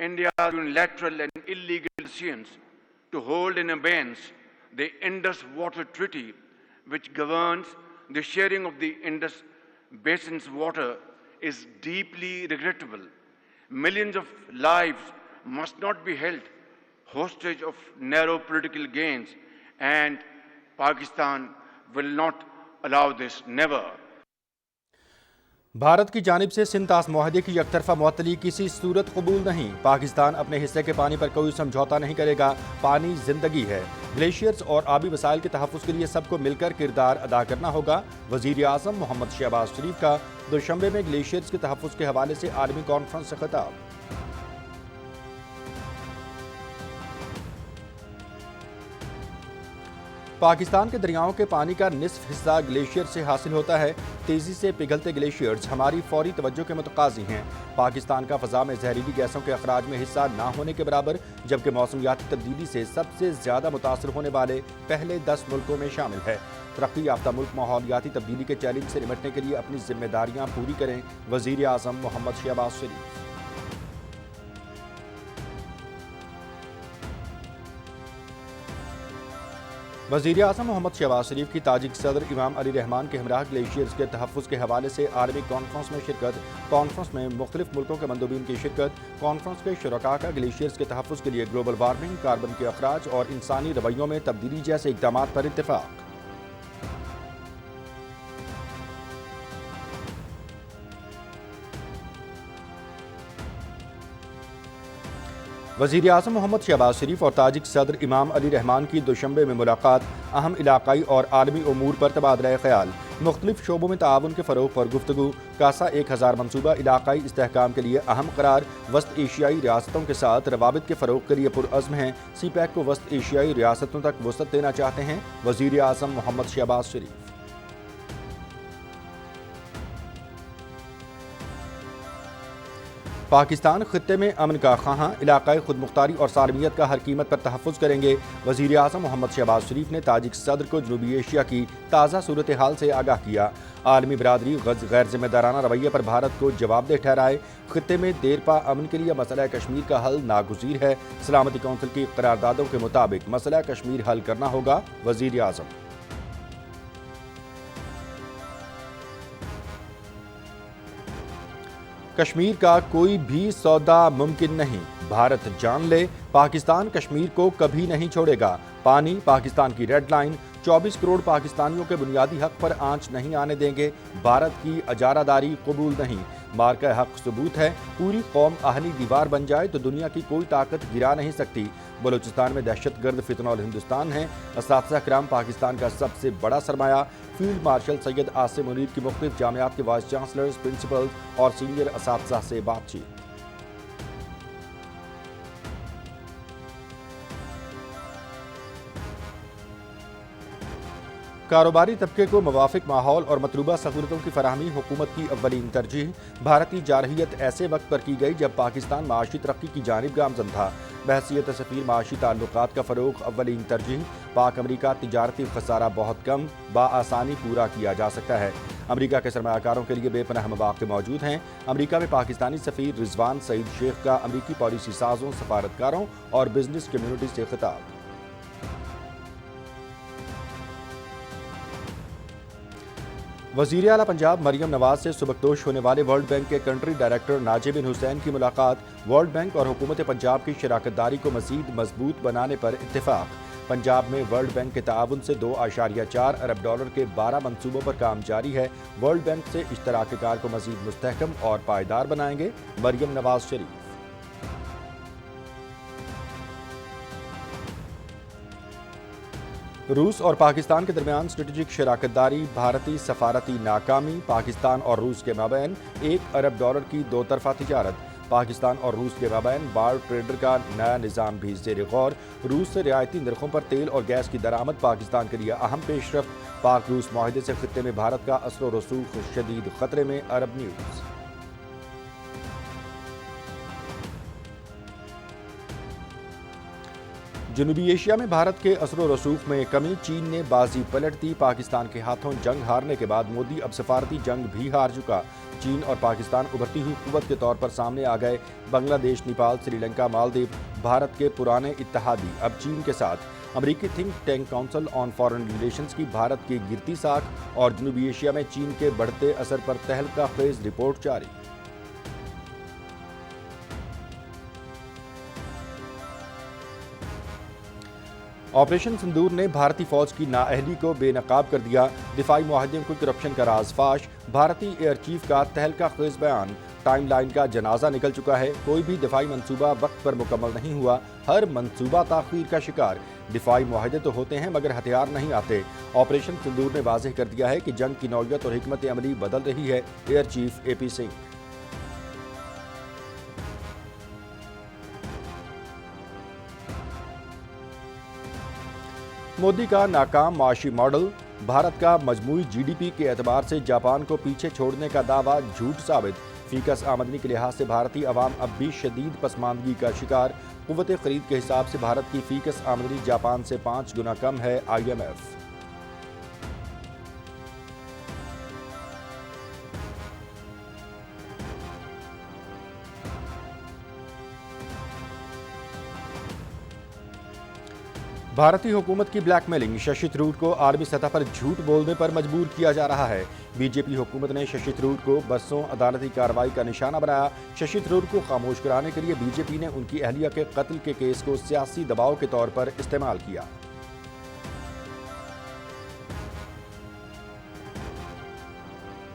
India's unilateral and illegal decisions to hold in abeyance the Indus Water Treaty, which governs the sharing of the Indus Basin's water, is deeply regrettable. Millions of lives must not be held hostage of narrow political gains, and Pakistan will not allow this, never. Bharat کی جانب سے سندھ طاس معاہدے کی یک طرفہ معطلی کسی صورت قبول نہیں۔ پاکستان اپنے حصے کے پانی پر کوئی سمجھوتا نہیں کرے گا۔ پانی زندگی ہے۔ گلیشیئرز اور آبی وسائل کے تحفظ کے لیے سب کو مل کر کردار ادا کرنا ہوگا۔ وزیر اعظم محمد شہباز شریف کا دوشنبے میں گلیشیئرز کے تحفظ کے حوالے سے عالمی کانفرنس سے خطاب۔ پاکستان کے دریاؤں کے پانی کا نصف حصہ گلیشیئر سے حاصل ہوتا ہے۔ تیزی سے پگھلتے گلیشیئرز ہماری فوری توجہ کے متقاضی ہیں۔ پاکستان کا فضا میں زہریلی گیسوں کے اخراج میں حصہ نہ ہونے کے برابر، جبکہ موسمیاتی تبدیلی سے سب سے زیادہ متاثر ہونے والے پہلے 10 ملکوں میں شامل ہے۔ ترقی یافتہ ملک ماحولیاتی تبدیلی کے چیلنج سے نمٹنے کے لیے اپنی ذمہ داریاں پوری کریں۔ وزیر اعظم محمد شہباز شریف۔ وزیر اعظم محمد شہباز شریف کی تاجک صدر امام علی رحمان کے ہمراہ گلیشیئرز کے تحفظ کے حوالے سے عالمی کانفرنس میں شرکت۔ کانفرنس میں مختلف ملکوں کے مندوبین کی شرکت۔ کانفرنس کے شرکاء کا گلیشیئرز کے تحفظ کے لیے گلوبل وارمنگ، کاربن کے اخراج اور انسانی رویوں میں تبدیلی جیسے اقدامات پر اتفاق۔ وزیر اعظم محمد شہباز شریف اور تاجک صدر امام علی رحمان کی دوشنبے میں ملاقات۔ اہم علاقائی اور عالمی امور پر تبادلہ خیال۔ مختلف شعبوں میں تعاون کے فروغ پر گفتگو۔ کاسا 1000 منصوبہ علاقائی استحکام کے لیے اہم قرار۔ وسط ایشیائی ریاستوں کے ساتھ روابط کے فروغ کے لیے پرعزم ہیں۔ سی پیک کو وسط ایشیائی ریاستوں تک وسعت دینا چاہتے ہیں وزیر اعظم محمد شہباز شریف۔ پاکستان خطے میں امن کا خواہاں، علاقائی خود مختاری اور سالمیت کا ہر قیمت پر تحفظ کریں گے۔ وزیر اعظم محمد شہباز شریف نے تاجک صدر کو جنوبی ایشیا کی تازہ صورتحال سے آگاہ کیا۔ عالمی برادری غیر ذمہ دارانہ رویے پر بھارت کو جواب دہ ٹھہرائے۔ خطے میں دیرپا امن کے لیے مسئلہ کشمیر کا حل ناگزیر ہے۔ سلامتی کونسل کی قراردادوں کے مطابق مسئلہ کشمیر حل کرنا ہوگا۔ وزیر اعظم۔ کشمیر کا کوئی بھی سودا ممکن نہیں، بھارت جان لے، پاکستان کشمیر کو کبھی نہیں چھوڑے گا۔ پانی پاکستان کی ریڈ لائن، 24 کروڑ پاکستانیوں کے بنیادی حق پر آنچ نہیں آنے دیں گے۔ بھارت کی اجارہ داری قبول نہیں۔ مارکہ حق ثبوت ہے، پوری قوم اہلی دیوار بن جائے تو دنیا کی کوئی طاقت گرا نہیں سکتی۔ بلوچستان میں دہشت گرد فتنہ الہندوستان ہیں۔ اساتذہ کرام پاکستان کا سب سے بڑا سرمایہ۔ فیلڈ مارشل سید عاصم منیر کی مختلف جامعات کے وائس چانسلرز، پرنسپلز اور سینئر اساتذہ سے بات چیت۔ کاروباری طبقے کو موافق ماحول اور مطلوبہ سہولتوں کی فراہمی حکومت کی اولین ترجیح۔ بھارتی جارحیت ایسے وقت پر کی گئی جب پاکستان معاشی ترقی کی جانب گامزن تھا۔ بحیثیت سفیر معاشی تعلقات کا فروغ اولین ترجیح۔ پاک امریکہ تجارتی خسارہ بہت کم، بآسانی پورا کیا جا سکتا ہے۔ امریکہ کے سرمایہ کاروں کے لیے بے پناہ مواقع موجود ہیں۔ امریکہ میں پاکستانی سفیر رضوان سعید شیخ کا امریکی پالیسی سازوں، سفارتکاروں اور بزنس کمیونٹی سے خطاب۔ وزیر اعلیٰ پنجاب مریم نواز سے سبکدوش ہونے والے ورلڈ بینک کے کنٹری ڈائریکٹر ناجی بن حسین کی ملاقات۔ ورلڈ بینک اور حکومت پنجاب کی شراکت داری کو مزید مضبوط بنانے پر اتفاق۔ پنجاب میں ورلڈ بینک کے تعاون سے $2.4 ارب کے 12 منصوبوں پر کام جاری ہے۔ ورلڈ بینک سے اشتراک کار کو مزید مستحکم اور پائیدار بنائیں گے مریم نواز شریف۔ روس اور پاکستان کے درمیان اسٹریٹجک شراکت داری، بھارتی سفارتی ناکامی، پاکستان اور روس کے مابین $1 ارب کی 2 طرفہ تجارت۔ پاکستان اور روس کے مابین بار ٹریڈر کا نیا نظام بھی زیر غور۔ روس سے رعایتی نرخوں پر تیل اور گیس کی درآمد پاکستان کے لیے اہم پیش رفت۔ پاک روس معاہدے سے خطے میں بھارت کا اثر و رسوخ شدید خطرے میں۔ عرب نیوز۔ جنوبی ایشیا میں بھارت کے اثر و رسوخ میں کمی، چین نے بازی پلٹ دی، پاکستان کے ہاتھوں جنگ ہارنے کے بعد مودی اب سفارتی جنگ بھی ہار چکا، چین اور پاکستان ابھرتی ہوئی قوت کے طور پر سامنے آ گئے، بنگلہ دیش، نیپال، سری لنکا، مالدیو بھارت کے پرانے اتحادی اب چین کے ساتھ۔ امریکی think tank council on foreign relations کی بھارت کی گرتی ساکھ اور جنوبی ایشیا میں چین کے بڑھتے اثر پر تہلکہ خیز رپورٹ جاری۔ آپریشن سندور نے بھارتی فوج کی نااہلی کو بے نقاب کر دیا، دفاعی معاہدے کو کرپشن کا راز فاش، بھارتی ایئر چیف کا تہلکہ خیز بیان، ٹائم لائن کا جنازہ نکل چکا ہے، کوئی بھی دفاعی منصوبہ وقت پر مکمل نہیں ہوا، ہر منصوبہ تاخیر کا شکار، دفاعی معاہدے تو ہوتے ہیں مگر ہتھیار نہیں آتے۔ آپریشن سندور نے واضح کر دیا ہے کہ جنگ کی نوعیت اور حکمت عملی بدل رہی ہے، ایئر چیف اے پی سنگھ۔ مودی کا ناکام معاشی ماڈل، بھارت کا مجموعی جی ڈی پی کے اعتبار سے جاپان کو پیچھے چھوڑنے کا دعویٰ جھوٹ ثابت، فیکس آمدنی کے لحاظ سے بھارتی عوام اب بھی شدید پسماندگی کا شکار، قوت خرید کے حساب سے بھارت کی فیکس آمدنی جاپان سے 5 گنا کم ہے، آئی ایم ایف۔ بھارتی حکومت کی بلیک میلنگ، ششی تھرور کو عالمی سطح پر جھوٹ بولنے پر مجبور کیا جا رہا ہے، بی جے پی حکومت نے ششی تھرور کو برسوں عدالتی کارروائی کا نشانہ بنایا، ششی تھرور کو خاموش کرانے کے لیے بی جے پی نے ان کی اہلیہ کے قتل کے کیس کو سیاسی دباؤ کے طور پر استعمال کیا۔